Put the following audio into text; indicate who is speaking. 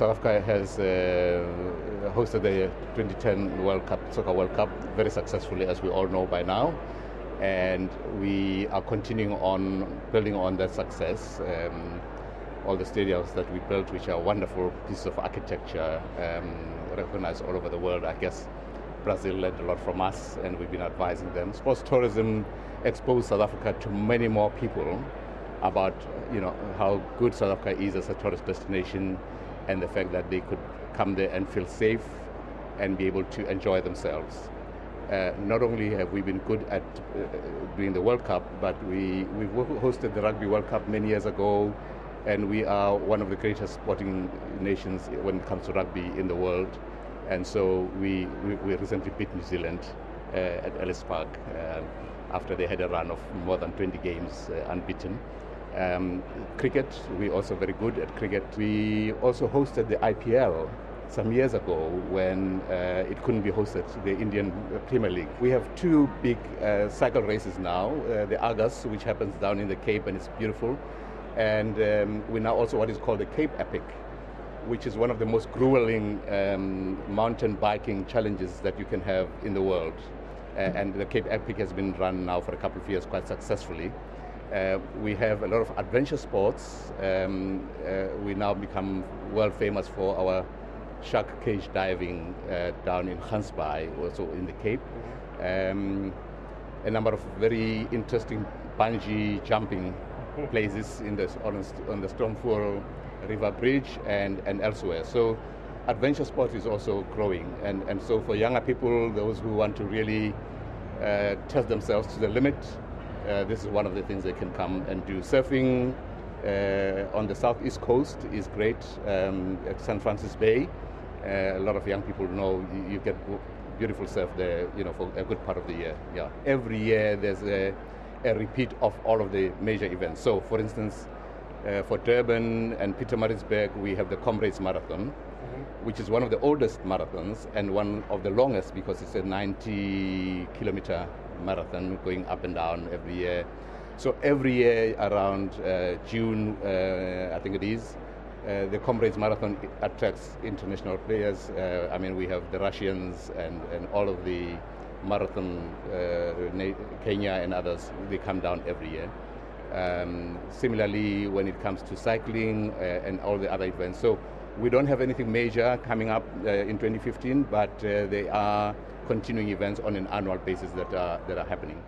Speaker 1: South Africa has hosted the 2010 Soccer World Cup very successfully, as we all know by now. And we are continuing on building on that success. All the stadiums that we built, which are wonderful pieces of architecture, recognized all over the world. I guess Brazil learned a lot from us, and we've been advising them. Sports tourism exposed South Africa to many more people about how good South Africa is as a tourist destination, and the fact that they could come there and feel safe and be able to enjoy themselves. Not only have we been good at doing the World Cup, but we've hosted the Rugby World Cup many years ago, and we are one of the greatest sporting nations when it comes to rugby in the world. And so we recently beat New Zealand at Ellis Park after they had a run of more than 20 games unbeaten. Cricket, we're also very good at cricket. We also hosted the IPL some years ago when it couldn't be hosted, the Indian Premier League. We have two big cycle races now, the Argus, which happens down in the Cape, and it's beautiful. And we now also what is called the Cape Epic, which is one of the most grueling mountain biking challenges that you can have in the world. And the Cape Epic has been run now for a couple of years quite successfully. We have a lot of adventure sports. We now become world famous for our shark cage diving down in Gansbaai, also in the Cape. A number of very interesting bungee jumping places on the Stormful River Bridge and elsewhere. So adventure sport is also growing. And so for younger people, those who want to really test themselves to the limit, this is one of the things they can come and do. Surfing on the southeast coast is great at St. Francis Bay. A lot of young people know you get beautiful surf there, for a good part of the year. Yeah, every year there's a repeat of all of the major events. So, for instance, for Durban and Pietermaritzburg, we have the Comrades Marathon, which is one of the oldest marathons and one of the longest because it's a 90-kilometer marathon going up and down every year. So every year around June, I think it is, the Comrades Marathon attracts international players. We have the Russians and all of the marathon, Kenya and others, they come down every year. Similarly, when it comes to cycling and all the other events. So we don't have anything major coming up in 2015, but they are continuing events on an annual basis that are happening.